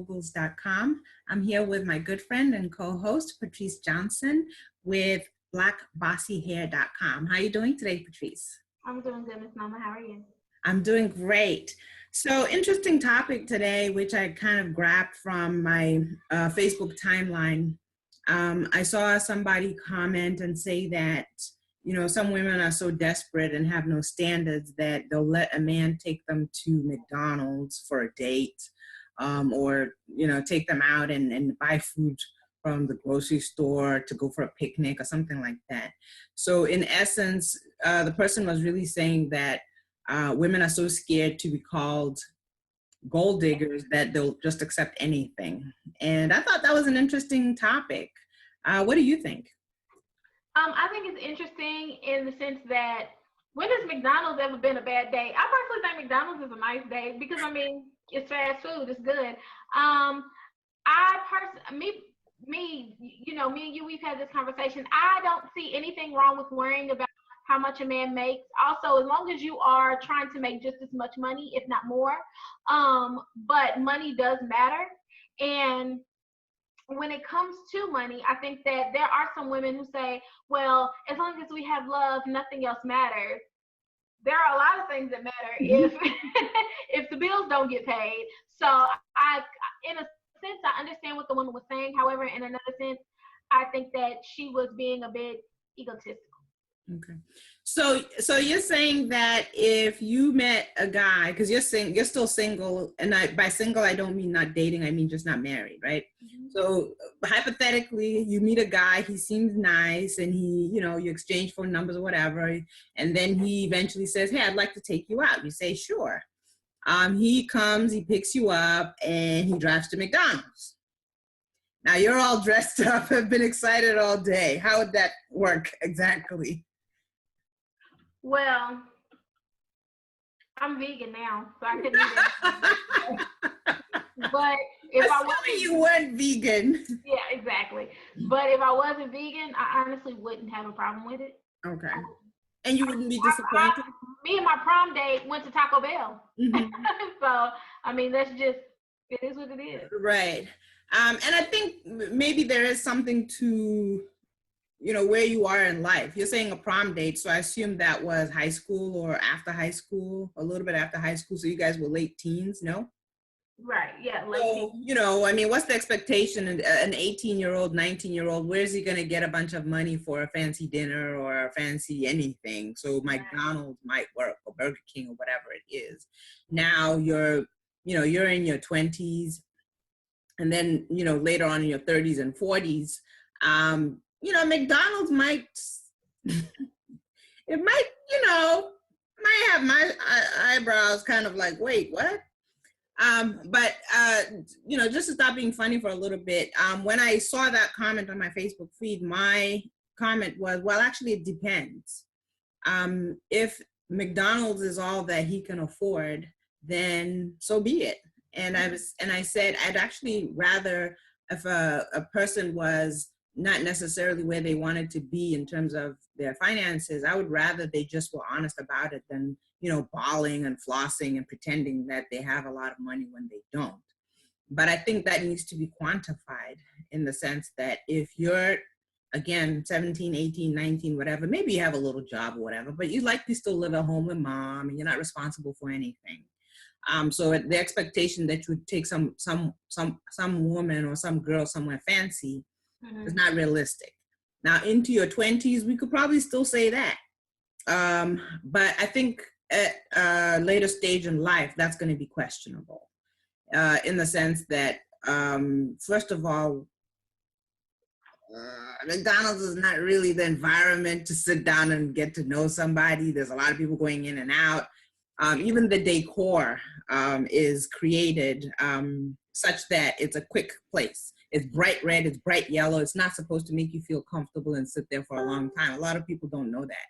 moguls.com. I'm here with my good friend and co-host, Patrice Johnson, with blackbossyhair.com. How are you doing today, Patrice? I'm doing good, Miss Mama. How are you? I'm doing great. So interesting topic today, which I kind of grabbed from my Facebook timeline. I saw somebody comment and say that, you know, some women are so desperate and have no standards that they'll let a man take them to McDonald's for a date, or, you know, take them out and buy food from the grocery store to go for a picnic or something like that. So in essence, the person was really saying that women are so scared to be called gold diggers that they'll just accept anything. And I thought that was an interesting topic. What do you think? I think it's interesting in the sense that when has McDonald's ever been a bad day? I personally think McDonald's is a nice day because, I mean, it's fast food, it's good. Me and you, we've had this conversation. I don't see anything wrong with worrying about how much a man makes. Also, as long as you are trying to make just as much money, if not more, but money does matter. And when it comes to money, I think that there are some women who say, well, as long as we have love, nothing else matters. There are a lot of things that matter if if the bills don't get paid. So in a sense, I understand what the woman was saying. However, in another sense, I think that she was being a bit egotistical. Okay. So you're saying that if you met a guy, because you're still single, and by single I don't mean not dating, I mean just not married, right? Mm-hmm. So hypothetically, you meet a guy, he seems nice, and you exchange phone numbers or whatever, and then he eventually says, "Hey, I'd like to take you out." You say, "Sure." He comes, he picks you up, and he drives to McDonald's. Now you're all dressed up, have been excited all day. How would that work exactly? Well, I'm vegan now, so I couldn't eat it. But if I wasn't, you weren't vegan. Yeah, exactly. But if I wasn't vegan, I honestly wouldn't have a problem with it. Okay. And you wouldn't be disappointed? Me and my prom date went to Taco Bell. Mm-hmm. So, I mean, it is what it is. Right. And I think maybe there is something to, where you are in life. You're saying a prom date, so I assume that was high school or after high school, a little bit after high school. So you guys were late teens, no? Right, yeah, late teens. I mean, what's the expectation? An 18-year-old, 19-year-old, where's he going to get a bunch of money for a fancy dinner or a fancy anything? So McDonald's might work, or Burger King, or whatever it is. Now you're in your 20s, and then, later on in your 30s and 40s, McDonald's might have my eyebrows kind of like, wait, what? But just to stop being funny for a little bit, when I saw that comment on my Facebook feed, my comment was, well, actually, it depends. If McDonald's is all that he can afford, then so be it. And I said, I'd actually rather if a person was not necessarily where they wanted to be in terms of their finances, I would rather they just were honest about it than, bawling and flossing and pretending that they have a lot of money when they don't. But I think that needs to be quantified in the sense that if you're, again, 17, 18, 19, whatever, maybe you have a little job or whatever, but you likely still live at home with mom and you're not responsible for anything. So the expectation that you would take some woman or some girl somewhere fancy is not realistic. Now into your 20s, we could probably still say that. But I think at a later stage in life, that's going to be questionable in the sense that, first of all, McDonald's is not really the environment to sit down and get to know somebody. There's a lot of people going in and out. Even the decor is created such that it's a quick place. It's bright red, it's bright yellow. It's not supposed to make you feel comfortable and sit there for a long time. A lot of people don't know that.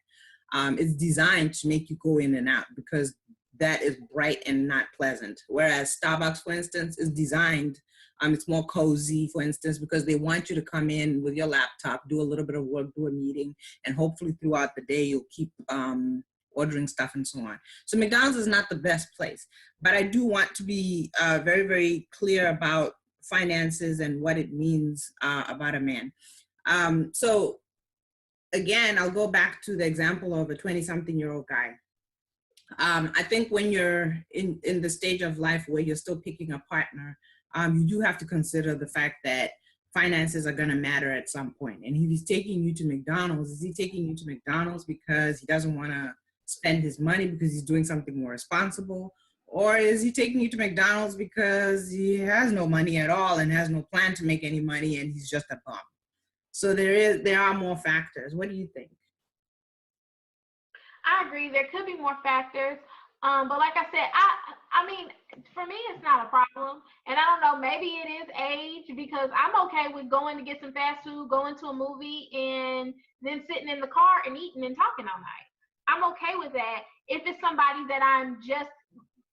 It's designed to make you go in and out because that is bright and not pleasant. Whereas Starbucks, for instance, is designed, it's more cozy, for instance, because they want you to come in with your laptop, do a little bit of work, do a meeting, and hopefully throughout the day, you'll keep ordering stuff and so on. So McDonald's is not the best place, but I do want to be very, very clear about finances and what it means about a man. So again, I'll go back to the example of a 20-something-year-old guy. I think when you're in the stage of life where you're still picking a partner, you do have to consider the fact that finances are going to matter at some point. And if he's taking you to McDonald's, is he taking you to McDonald's because he doesn't want to spend his money because he's doing something more responsible? Or is he taking you to McDonald's because he has no money at all and has no plan to make any money and he's just a bum? So there are more factors. What do you think? I agree. There could be more factors. But like I said, I mean, for me, it's not a problem. And I don't know, maybe it is age, because I'm okay with going to get some fast food, going to a movie, and then sitting in the car and eating and talking all night. I'm okay with that. If it's somebody that I'm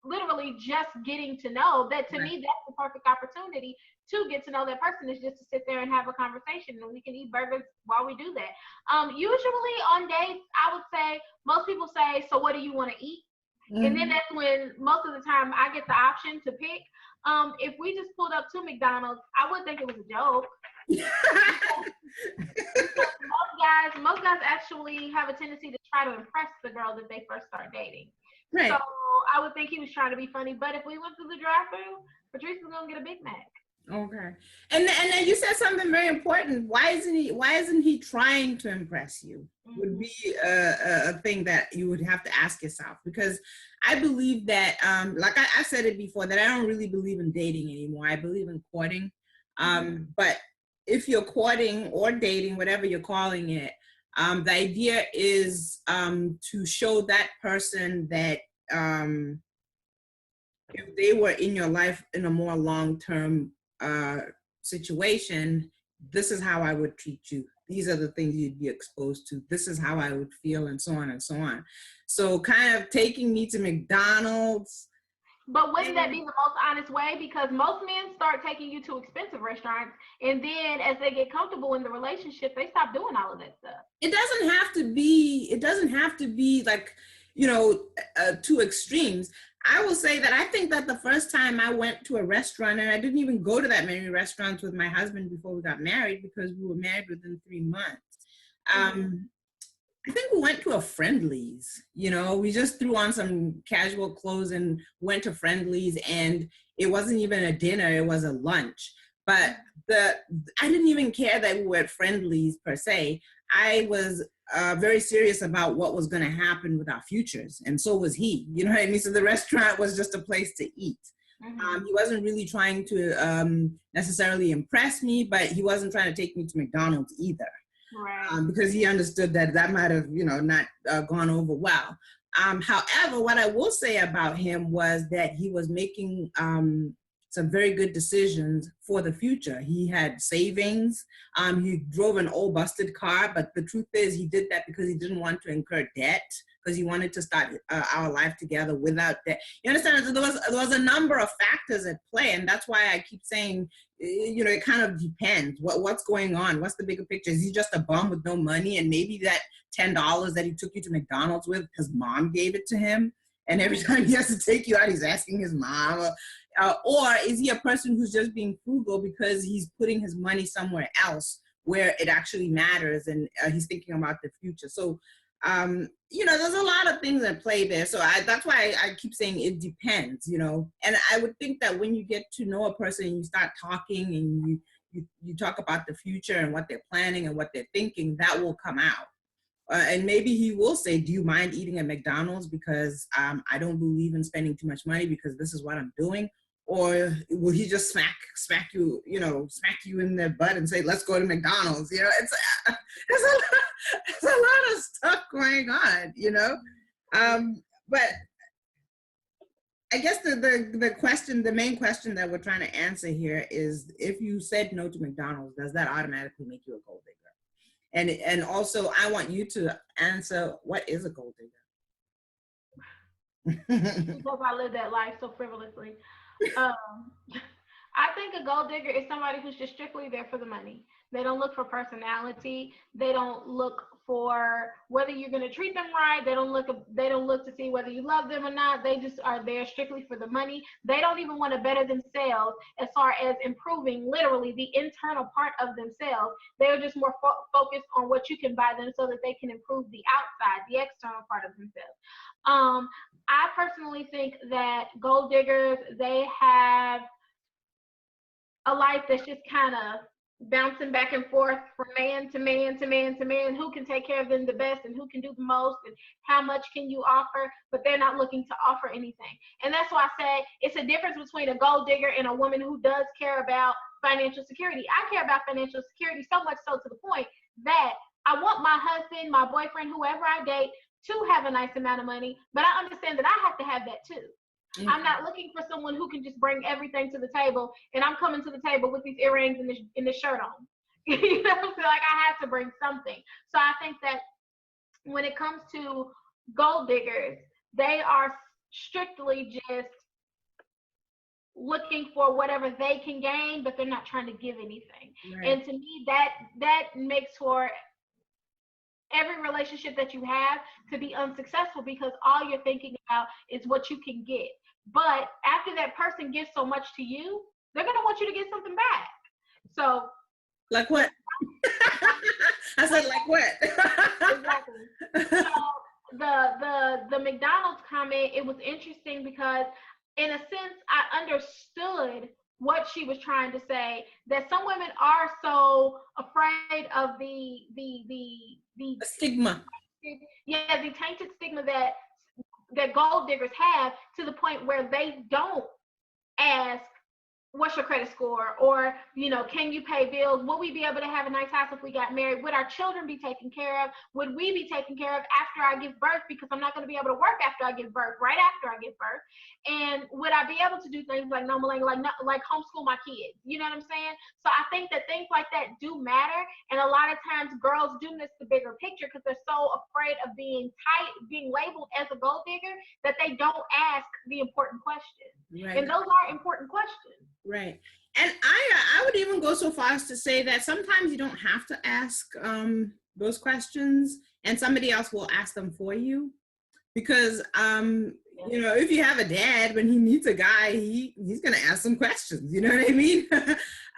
literally just getting to know, that to me, that's the perfect opportunity to get to know that person, is just to sit there and have a conversation, and we can eat burgers while we do that. Usually on dates, I would say, most people say, so what do you want to eat? Mm-hmm. And then that's when most of the time I get the option to pick. If we just pulled up to McDonald's, I would think it was a joke. most guys actually have a tendency to try to impress the girl that they first start dating. Right. So I would think he was trying to be funny. But if we went through the drive-thru, Patrice was gonna get a Big Mac. Okay. And then you said something very important. Why isn't he trying to impress you? Mm-hmm. Would be a thing that you would have to ask yourself, because I believe that, like I said it before, that I don't really believe in dating anymore. I believe in courting. But if you're courting or dating, whatever you're calling it, the idea is to show that person that if they were in your life in a more long-term situation, this is how I would treat you. These are the things you'd be exposed to. This is how I would feel, and so on and so on. So kind of taking me to McDonald's. But wouldn't that be the most honest way? Because most men start taking you to expensive restaurants, and then as they get comfortable in the relationship, they stop doing all of that stuff. It doesn't have to be like, two extremes. I will say that I think that the first time I went to a restaurant, and I didn't even go to that many restaurants with my husband before we got married, because we were married within 3 months. I think we went to a Friendly's. We just threw on some casual clothes and went to Friendly's, and it wasn't even a dinner, it was a lunch. But I didn't even care that we were at Friendly's per se. I was very serious about what was going to happen with our futures, and so was he. You know what I mean? So the restaurant was just a place to eat. Mm-hmm. He wasn't really trying to necessarily impress me, but he wasn't trying to take me to McDonald's either. Right. Because he understood that might have, not gone over well. However, what I will say about him was that he was making some very good decisions for the future. He had savings. He drove an old busted car, but the truth is he did that because he didn't want to incur debt, because he wanted to start our life together without debt. You understand? So there was a number of factors at play, and that's why I keep saying, it kind of depends. What's going on? What's the bigger picture? Is he just a bum with no money, and maybe that $10 that he took you to McDonald's with, because mom gave it to him, and every time he has to take you out, he's asking his mom? Or is he a person who's just being frugal because he's putting his money somewhere else where it actually matters, and he's thinking about the future? So, there's a lot of things at play there. So that's why I keep saying it depends, And I would think that when you get to know a person and you start talking and you talk about the future and what they're planning and what they're thinking, that will come out. And maybe he will say, do you mind eating at McDonald's because I don't believe in spending too much money because this is what I'm doing? Or will he just smack you in the butt and say, let's go to McDonald's? It's a lot of stuff going on, But I guess the main question that we're trying to answer here is, if you said no to McDonald's, does that automatically make you a gold digger? And also, I want you to answer, what is a gold digger? Because I live that life so frivolously. I think a gold digger is somebody who's just strictly there for the money. They don't look for personality. They don't look for whether you're going to treat them right. They don't look to see whether you love them or not. They just are there strictly for the money. They don't even want to better themselves as far as improving literally the internal part of themselves. They're just more focused on what you can buy them so that they can improve the outside, the external part of themselves. I personally think that gold diggers, they have a life that's just kind of bouncing back and forth from man to man to man to man, who can take care of them the best and who can do the most and how much can you offer, but they're not looking to offer anything. And that's why I say it's a difference between a gold digger and a woman who does care about financial security. I care about financial security so much so to the point that I want my husband, my boyfriend, whoever I date to have a nice amount of money, but I understand that I have to have that too. Mm-hmm. I'm not looking for someone who can just bring everything to the table, and I'm coming to the table with these earrings and this shirt on. You know, so like I have to bring something. So I think that when it comes to gold diggers, they are strictly just looking for whatever they can gain, but they're not trying to give anything. Right. And to me, that makes for every relationship that you have to be unsuccessful, because all you're thinking about is what you can get. But after that person gives so much to you, they're going to want you to get something back. So like what? I said like what? Exactly. So the McDonald's comment, it was interesting because in a sense I understood what she was trying to say, that some women are so afraid of the stigma. Yeah, the tainted stigma that gold diggers have, to the point where they don't ask, what's your credit score? Or, you know, can you pay bills? Will we be able to have a nice house if we got married? Would our children be taken care of? Would we be taken care of after I give birth? Because I'm not going to be able to work after I give birth, right after I give birth. And would I be able to do things like like homeschool my kids? You know what I'm saying? So I think that things like that do matter. And a lot of times girls do miss the bigger picture because they're so afraid of being labeled as a gold digger, that they don't ask the important questions. Right. And those are important questions. Right. And I would even go so far as to say that sometimes you don't have to ask those questions, and somebody else will ask them for you. Because, you know, if you have a dad, when he meets a guy, he's going to ask some questions. You know what I mean?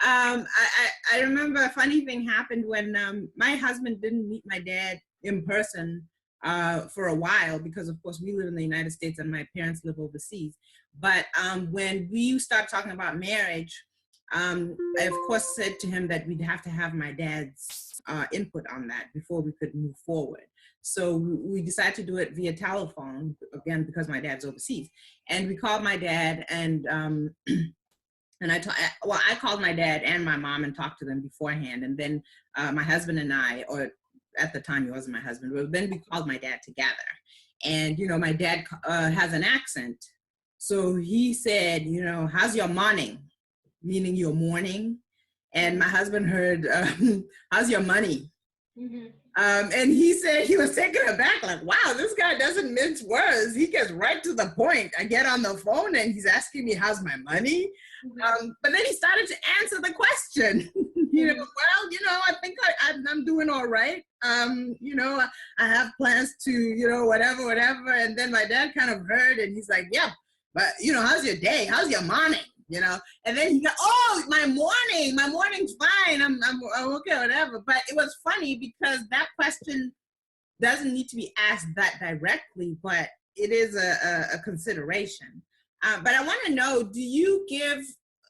I remember a funny thing happened when my husband didn't meet my dad in person for a while, because of course we live in the United States and my parents live overseas. But when we started talking about marriage, I of course said to him that we'd have to have my dad's input on that before we could move forward. So we decided to do it via telephone, again, because my dad's overseas. And we called my dad, and I called my dad and my mom and talked to them beforehand. And then my husband and I, or at the time he wasn't my husband, but then we called my dad together. And, you know, my dad has an accent. So he said, you know, how's your morning? Meaning your morning. And my husband heard, how's your money? Mm-hmm. And he said he was taken aback, like, wow, this guy doesn't mince words. He gets right to the point. I get on the phone and he's asking me, how's my money? Mm-hmm. But then he started to answer the question. You know, well, you know, I think I'm doing all right. You know, I have plans to, you know, whatever. And then my dad kind of heard, and he's like, yeah, but, you know, how's your day? How's your morning? You know, and then he got, oh, my morning's fine. I'm okay, whatever. But it was funny because that question doesn't need to be asked that directly, but it is a consideration. But I want to know, do you give,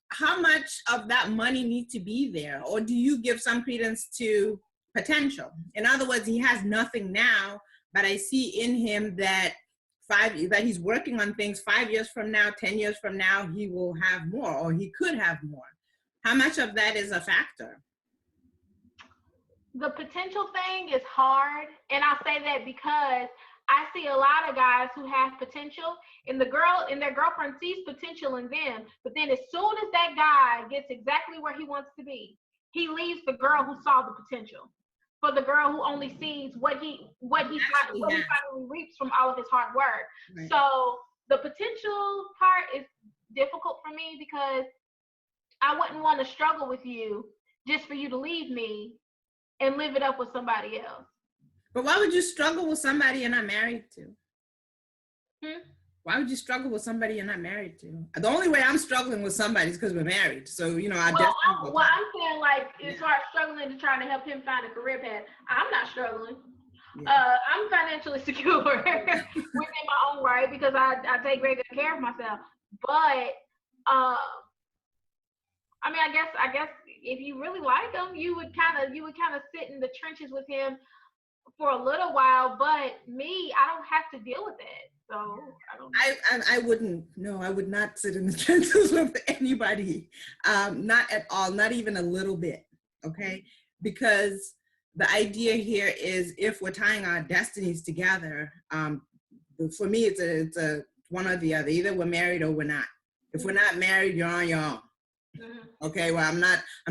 how much of that money needs to be there? Or do you give some credence to potential? In other words, he has nothing now, but I see in him that that he's working on things 5 years from now, 10 years from now, he will have more, or he could have more. How much of that is a factor? The potential thing is hard. And I say that because I see a lot of guys who have potential, and their girlfriend sees potential in them, but then as soon as that guy gets exactly where he wants to be, he leaves the girl who saw the potential for the girl who only sees what he finally reaps from all of his hard work. Right. So the potential part is difficult for me because I wouldn't want to struggle with you just for you to leave me and live it up with somebody else. But why would you struggle with somebody you're not married to? Hmm? Why would you struggle with somebody you're not married to? The only way I'm struggling with somebody is because we're married. So, you know, I'm saying, like, as far as struggling to try to help him find a career path, I'm not struggling. Yeah. I'm financially secure within my own right because I take very good care of myself. But I mean, I guess if you really like him, you would kind of sit in the trenches with him for a little while. But me, I don't have to deal with it. So I don't. I wouldn't. No, I would not sit in the trenches with anybody. Not at all. Not even a little bit. Okay, because the idea here is if we're tying our destinies together. For me, it's a one or the other. Either we're married or we're not. If we're not married, you're on your own. Okay, well, I'm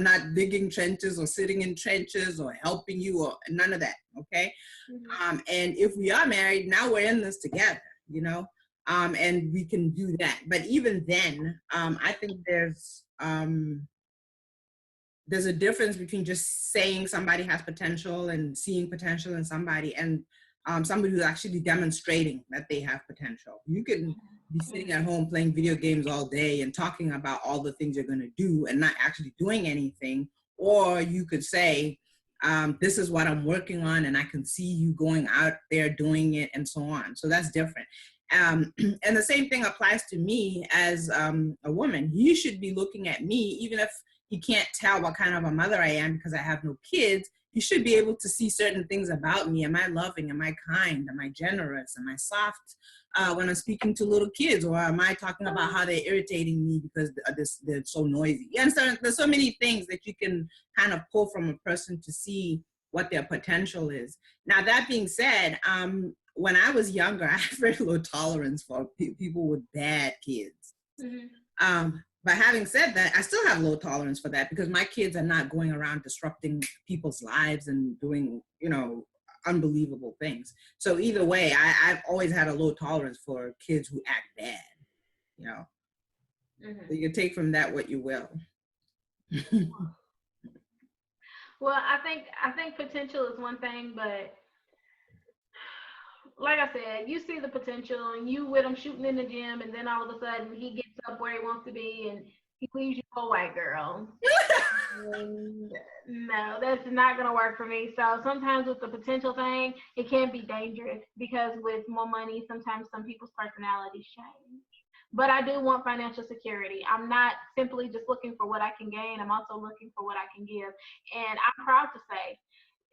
not digging trenches or sitting in trenches or helping you or none of that. Okay, and if we are married, now we're in this together. You know, and we can do that. But even then, I think there's a difference between just saying somebody has potential and seeing potential in somebody and somebody who's actually demonstrating that they have potential. You can be sitting at home playing video games all day and talking about all the things you're going to do and not actually doing anything. Or you could say, this is what I'm working on and I can see you going out there doing it and so on. So that's different. And the same thing applies to me as a woman. You should be looking at me, even if you can't tell what kind of a mother I am because I have no kids. You should be able to see certain things about me. Am I loving? Am I kind? Am I generous? Am I soft when I'm speaking to little kids? Or am I talking about how they're irritating me because they're so noisy? And so there's so many things that you can kind of pull from a person to see what their potential is. Now, that being said, when I was younger, I had very low tolerance for people with bad kids. But having said that, I still have low tolerance for that because my kids are not going around disrupting people's lives and doing, you know, unbelievable things. So either way, I've always had a low tolerance for kids who act bad, you know. So you can take from that what you will. Well, I think potential is one thing, but like I said, you see the potential and you with him shooting in the gym and then all of a sudden he gets up where he wants to be and he leaves you for a white girl. No, that's not going to work for me. So sometimes with the potential thing, it can be dangerous because with more money, sometimes some people's personalities change. But I do want financial security. I'm not simply just looking for what I can gain. I'm also looking for what I can give. And I'm proud to say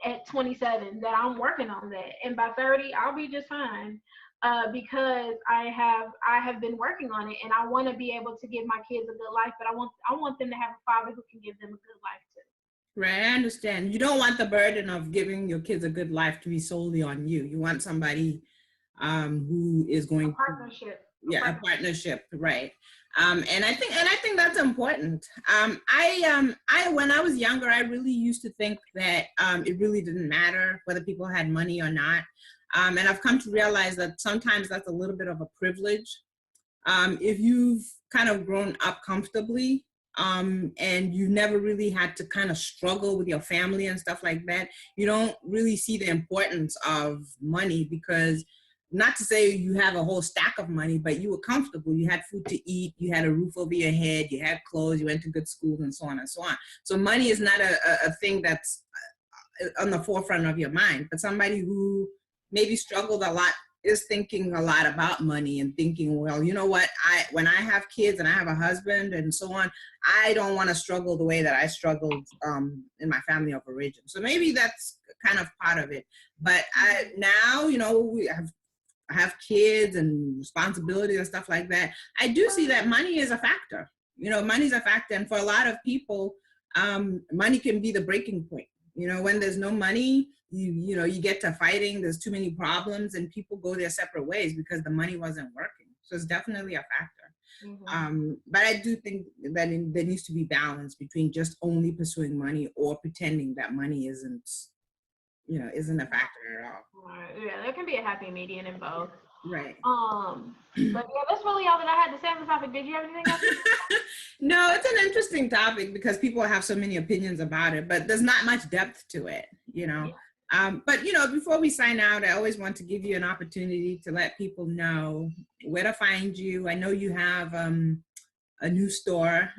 at 27 that I'm working on that, and by 30 I'll be just fine because I have been working on it, and I want to be able to give my kids a good life, but I want them to have a father who can give them a good life too. Right, I understand. You don't want the burden of giving your kids a good life to be solely on you. You want somebody who is going a partnership. A partnership, right? And I think that's important. I when I was younger, I really used to think that it really didn't matter whether people had money or not. And I've come to realize that sometimes that's a little bit of a privilege. If you've kind of grown up comfortably and you never really had to kind of struggle with your family and stuff like that, you don't really see the importance of money because not to say you have a whole stack of money, but you were comfortable. You had food to eat, you had a roof over your head, you had clothes, you went to good schools and so on and so on. So money is not a thing that's on the forefront of your mind, but somebody who maybe struggled a lot is thinking a lot about money and thinking, well, you know what, when I have kids and I have a husband and so on, I don't want to struggle the way that I struggled in my family of origin. So maybe that's kind of part of it. But now, you know, I have kids and responsibilities and stuff like that. I do see that money is a factor. You know, money's a factor. And for a lot of people, money can be the breaking point. You know, when there's no money, you know, you get to fighting, there's too many problems and people go their separate ways because the money wasn't working. So it's definitely a factor. But I do think that there needs to be balance between just only pursuing money or pretending that money isn't a factor at all. Yeah, there can be a happy median in both. Right. But yeah, that's really all that I had to say on the topic. Did you have anything else? No, it's an interesting topic because people have so many opinions about it, but there's not much depth to it, you know. But you know, before we sign out, I always want to give you an opportunity to let people know where to find you. I know you have a new store,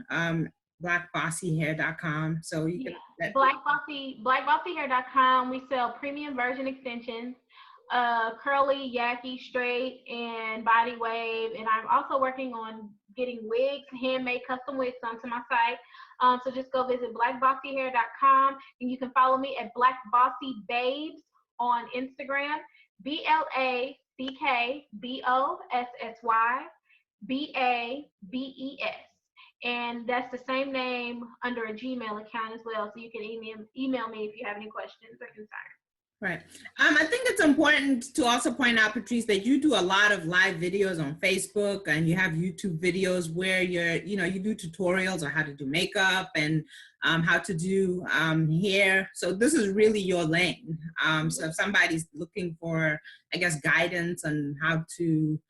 blackbossyhair.com. So you can let Blackbossyhair.com. We sell premium virgin extensions, curly, yaki, straight, and body wave. And I'm also working on getting wigs, handmade custom wigs onto my site. So just go visit blackbossyhair.com, and you can follow me at blackbossybabes on Instagram. BlackBossybabes. And that's the same name under a Gmail account as well. So you can email me if you have any questions or concerns. Right. I think it's important to also point out, Patrice, that you do a lot of live videos on Facebook, and you have YouTube videos where you do tutorials on how to do makeup and how to do hair. So this is really your lane. So if somebody's looking for, I guess, guidance on how to,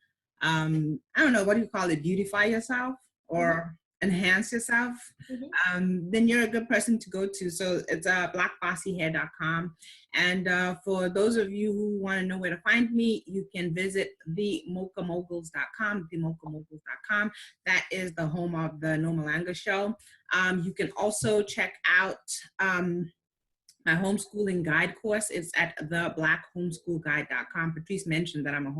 I don't know, what do you call it, beautify yourself or enhance yourself, then you're a good person to go to. So it's blackbossyhair.com. And for those of you who want to know where to find me, you can visit themochamoguls.com. That is the home of the No Malanga Show. You can also check out my homeschooling guide course. It's at theblackhomeschoolguide.com. Patrice mentioned that I'm a